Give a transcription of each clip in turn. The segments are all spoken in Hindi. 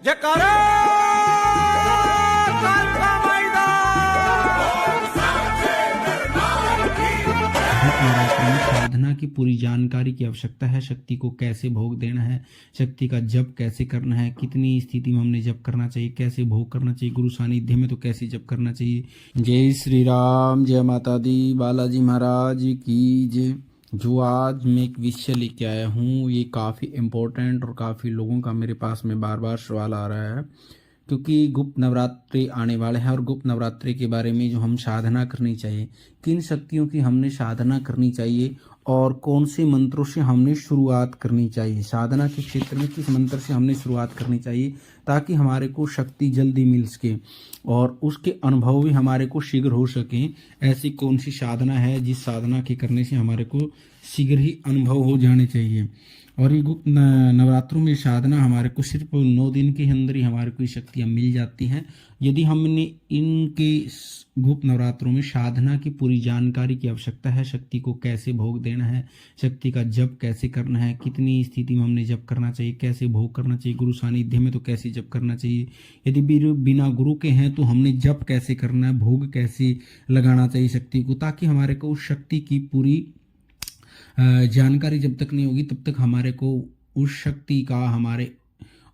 जयकारा कालका नवरात्र में साधना की पूरी जानकारी की आवश्यकता है। शक्ति को कैसे भोग देना है, शक्ति का जप कैसे करना है, कितनी स्थिति में हमने जप करना चाहिए, कैसे भोग करना चाहिए, गुरु सानिध्य में तो कैसे जप करना चाहिए। जय श्री राम, जय माता दी, बालाजी महाराज की जय। जो आज मैं एक विषय लेके आया हूँ ये काफ़ी इम्पोर्टेंट और काफ़ी लोगों का मेरे पास में बार बार सवाल आ रहा है, क्योंकि गुप्त नवरात्रि आने वाले हैं और गुप्त नवरात्रि के बारे में जो हम साधना करनी चाहिए, किन शक्तियों की हमने साधना करनी चाहिए और कौन से मंत्रों से हमने शुरुआत करनी चाहिए, साधना के क्षेत्र में किस मंत्र से हमने शुरुआत करनी चाहिए ताकि हमारे को शक्ति जल्दी मिल सके और उसके अनुभव भी हमारे को शीघ्र हो सके। ऐसी कौन सी साधना है जिस साधना के करने से हमारे को शीघ्र ही अनुभव हो जाने चाहिए। और ये गुप्त नवरात्रों में साधना हमारे को सिर्फ 9 दिन के अंदर ही हमारे को शक्तियाँ मिल जाती हैं। यदि हमने इनके गुप्त नवरात्रों में साधना की पूरी जानकारी की आवश्यकता है, शक्ति को कैसे भोग देना है, शक्ति का जप कैसे करना है, कितनी स्थिति में हमने जप करना चाहिए, कैसे भोग करना चाहिए, गुरु सानिध्य में तो कैसे जप करना चाहिए, यदि बिना गुरु के हैं तो हमने जप कैसे करना है, भोग कैसे लगाना चाहिए शक्ति को, ताकि हमारे को उस शक्ति की पूरी जानकारी जब तक नहीं होगी तब तक हमारे को उस शक्ति का हमारे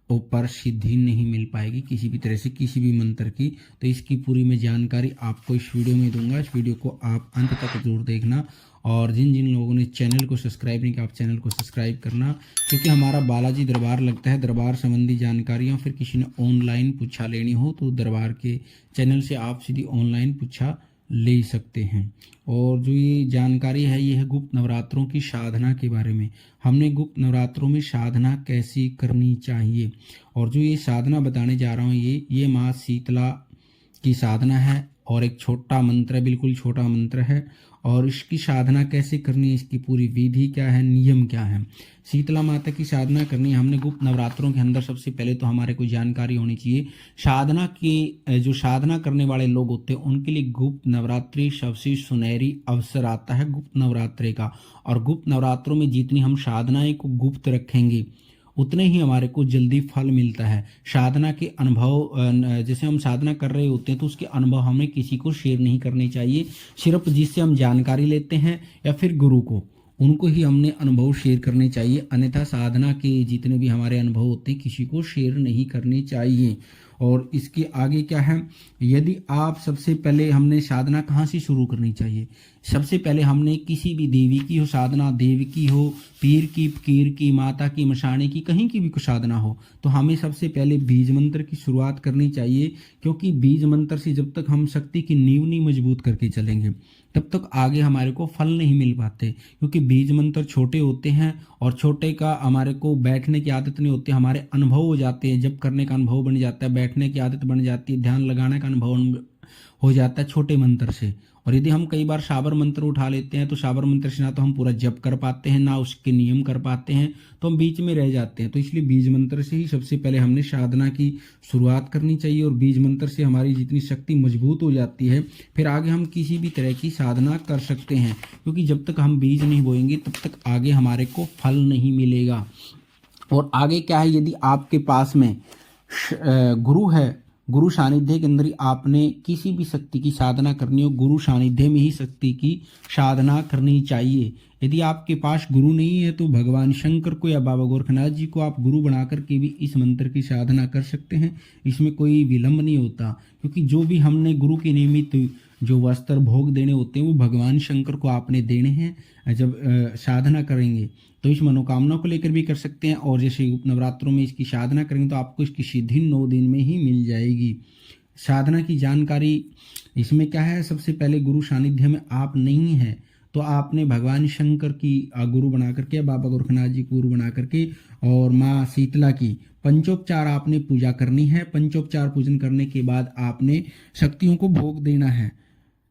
ऊपर सिद्धि नहीं मिल पाएगी किसी भी तरह से, किसी भी मंत्र की। तो इसकी पूरी मैं जानकारी आपको इस वीडियो में दूंगा। इस वीडियो को आप अंत तक जरूर देखना और जिन जिन लोगों ने चैनल को सब्सक्राइब नहीं किया आप चैनल को सब्सक्राइब करना, क्योंकि हमारा बालाजी दरबार लगता है। दरबार संबंधी जानकारियाँ फिर किसी ने ऑनलाइन पूछा लेनी हो तो दरबार के चैनल से आप सीधी ऑनलाइन पूछा ले सकते हैं। और जो ये जानकारी है ये है गुप्त नवरात्रों की साधना के बारे में। हमने गुप्त नवरात्रों में साधना कैसी करनी चाहिए और जो ये साधना बताने जा रहा हूँ ये माँ शीतला की साधना है और एक छोटा मंत्र है, बिल्कुल छोटा मंत्र है। और इसकी साधना कैसे करनी है, इसकी पूरी विधि क्या है, नियम क्या है। शीतला माता की साधना करनी है हमने गुप्त नवरात्रों के अंदर। सबसे पहले तो हमारे को जानकारी होनी चाहिए साधना की। जो साधना करने वाले लोग होते हैं उनके लिए गुप्त नवरात्रि सबसे सुनहरी अवसर आता है गुप्त नवरात्रि का। और गुप्त नवरात्रों में जितनी हम साधनाएं को गुप्त रखेंगे उतने ही हमारे को जल्दी फल मिलता है। साधना के अनुभव, जैसे हम साधना कर रहे होते हैं तो उसके अनुभव हमें किसी को शेयर नहीं करने चाहिए। सिर्फ जिससे हम जानकारी लेते हैं या फिर गुरु को, उनको ही हमने अनुभव शेयर करने चाहिए। अन्यथा साधना के जितने भी हमारे अनुभव होते हैं किसी को शेयर नहीं करने चाहिए। और इसके आगे क्या है, यदि आप सबसे पहले हमने साधना कहाँ से शुरू करनी चाहिए। सबसे पहले हमने किसी भी देवी की हो साधना, देव की हो, पीर की, फकीर की, माता की, मशाने की, कहीं की भी कुछ साधना हो तो हमें सबसे पहले बीज मंत्र की शुरुआत करनी चाहिए। क्योंकि बीज मंत्र से जब तक हम शक्ति की नींव नहीं मजबूत करके चलेंगे तब तक आगे हमारे को फल नहीं मिल पाते। क्योंकि बीज मंत्र छोटे होते हैं और छोटे का हमारे को बैठने की आदत नहीं होती, हमारे अनुभव हो जाते हैं, जब करने का अनुभव बन जाता है, बैठने की आदत बन जाती है, ध्यान लगाने का अनुभव हो जाता है छोटे मंत्र से। और यदि हम कई बार साबर मंत्र उठा लेते हैं तो साबर मंत्र से ना तो हम पूरा जप कर पाते हैं ना उसके नियम कर पाते हैं, तो हम बीच में रह जाते हैं। तो इसलिए बीज मंत्र से ही सबसे पहले हमने साधना की शुरुआत करनी चाहिए और बीज मंत्र से हमारी जितनी शक्ति मजबूत हो जाती है फिर आगे हम किसी भी तरह की साधना कर सकते हैं। क्योंकि जब तक हम बीज नहीं बोएंगे तब तक आगे हमारे को फल नहीं मिलेगा। और आगे क्या है, यदि आपके पास में गुरु है, गुरु सानिध्य के अंदर ही आपने किसी भी शक्ति की साधना करनी हो, गुरु सानिध्य में ही शक्ति की साधना करनी चाहिए। यदि आपके पास गुरु नहीं है तो भगवान शंकर को या बाबा गोरखनाथ जी को आप गुरु बना करके भी इस मंत्र की साधना कर सकते हैं। इसमें कोई विलंब नहीं होता, क्योंकि जो भी हमने गुरु के निमित्त जो वस्त्र भोग देने होते हैं वो भगवान शंकर को आपने देने हैं। जब साधना करेंगे तो इस मनोकामना को लेकर भी कर सकते हैं। और जैसे नवरात्रों में इसकी साधना करेंगे तो आपको इसकी सिद्धि 9 दिन में ही मिल जाएगी। साधना की जानकारी इसमें क्या है, सबसे पहले गुरु सानिध्य में आप नहीं हैं तो आपने भगवान शंकर की गुरु बना करके, बाबा गोरखनाथ जी को गुरु बना करके और माँ शीतला की पंचोपचार आपने पूजा करनी है। पंचोपचार पूजन करने के बाद आपने शक्तियों को भोग देना है,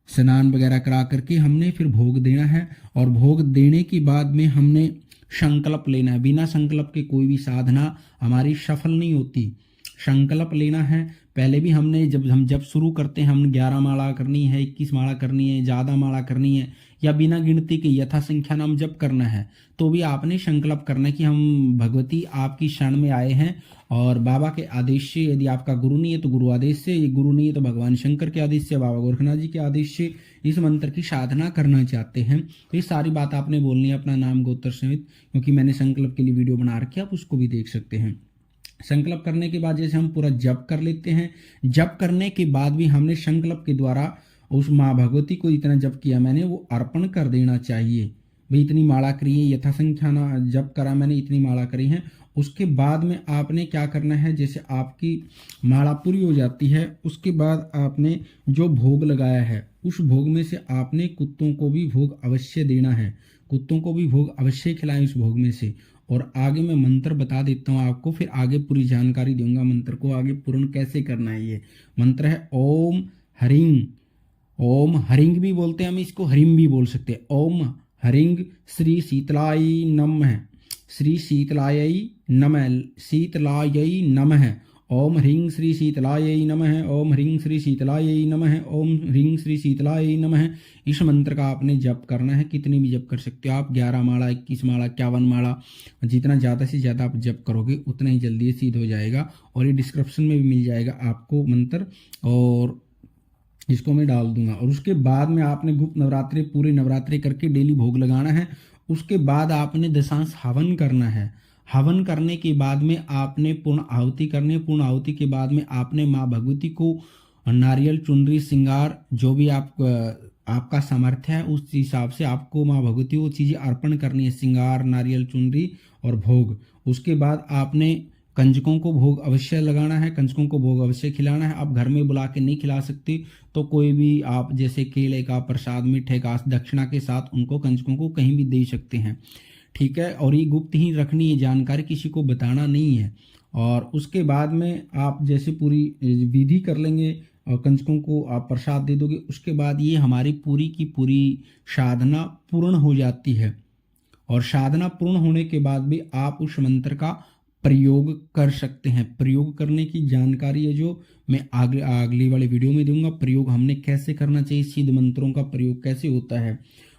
स्नान वगैरह करा करके हमने फिर भोग देना है। और भोग देने के बाद में हमने संकल्प लेना है। बिना संकल्प के कोई भी साधना हमारी सफल नहीं होती। संकल्प लेना है। पहले भी हमने जब शुरू करते हैं, हम 11 माला करनी है, 21 माला करनी है, ज़्यादा माला करनी है, या बिना गिनती के यथा संख्या नाम जप करना है, तो भी आपने संकल्प करना है कि हम भगवती आपकी शरण में आए हैं और बाबा के आदेश से, यदि आपका गुरु नहीं है तो गुरु आदेश से, ये गुरु नहीं है तो भगवान शंकर के आदेश से, बाबा गोरखनाथ जी के आदेश से इस मंत्र की साधना करना चाहते हैं। तो ये सारी बात आपने बोलनी है, अपना नाम गोत्र सहित, क्योंकि मैंने संकल्प के लिए वीडियो बना रखी है, आप उसको भी देख सकते हैं। संकल्प करने के बाद जैसे हम पूरा जप कर लेते हैं, जप करने के बाद भी हमने संकल्प के द्वारा उस माँ भगवती को इतना जप किया मैंने, वो अर्पण कर देना चाहिए। भाई इतनी माला करी है, यथा संख्या ना जप करा मैंने, इतनी माला करी है। उसके बाद में आपने क्या करना है, जैसे आपकी माला पूरी हो जाती है, उसके बाद आपने जो भोग लगाया है उस भोग में से आपने कुत्तों को भी भोग अवश्य देना है, कुत्तों को भी भोग अवश्य खिलाएं उस भोग में से। और आगे मैं मंत्र बता देता हूँ आपको, फिर आगे पूरी जानकारी दूंगा मंत्र को आगे पूर्ण कैसे करना है। ये मंत्र है ओम हरिंग, ओम हरिंग भी बोलते हैं हम इसको, हरिम भी बोल सकते हैं। ओम हरिंग श्री शीतलाय नमः, श्री शीतलाय नमः, शीतलाय नमः। ओम ह्रीं श्री शीतलाय नमः, ओम ह्रीं श्री शीतलाय नमः, ओम ह्रीं श्री शीतलाय नमः। इस मंत्र का आपने जप करना है, कितनी भी जप कर सकते हो आप, 11 माला, 21 माला, 51 माला, जितना ज़्यादा से ज़्यादा आप जप करोगे उतना ही जल्दी सिद्ध हो जाएगा। और ये डिस्क्रिप्शन में भी मिल जाएगा आपको मंत्र, और इसको मैं डाल दूंगा। और उसके बाद में आपने गुप्त नवरात्रि, पूरे नवरात्रि करके डेली भोग लगाना है। उसके बाद आपने दशांश हवन करना है। हवन करने के बाद में आपने पूर्ण आहुति करनी है। पूर्ण आहुति के बाद में आपने माँ भगवती को नारियल, चुनरी, श्रृंगार, जो भी आपका सामर्थ्य है उस हिसाब से आपको माँ भगवती को चीज़ें अर्पण करनी है, श्रृंगार, नारियल, चुनरी और भोग। उसके बाद आपने कंजकों को भोग अवश्य लगाना है, कंजकों को भोग अवश्य खिलाना है। आप घर में बुला के नहीं खिला सकते, तो कोई भी आप जैसे केले का प्रसाद, मीठे का दक्षिणा के साथ उनको, कंजकों को कहीं भी दे सकते हैं, ठीक है। और ये गुप्त ही रखनी है जानकारी, किसी को बताना नहीं है। और उसके बाद में आप जैसे पूरी विधि कर लेंगे और कंजकों को आप प्रसाद दे दोगे, उसके बाद ये हमारी पूरी की पूरी साधना पूर्ण हो जाती है। और साधना पूर्ण होने के बाद भी आप उस मंत्र का प्रयोग कर सकते हैं। प्रयोग करने की जानकारी है जो मैं अगली वाले वीडियो में दूंगा। प्रयोग हमने कैसे करना चाहिए, सिद्ध मंत्रों का प्रयोग कैसे होता है।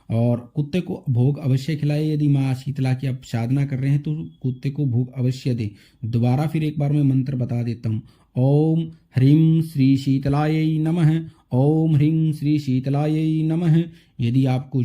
और कुत्ते को भोग अवश्य खिलाए, यदि माँ शीतला की आप साधना कर रहे हैं तो कुत्ते को भोग अवश्य दें। दोबारा फिर एक बार मैं मंत्र बता देता हूँ। ओम ह्रीं श्री शीतलाय नमः, ओम ह्रीं श्री शीतलाय नमः। यदि आपको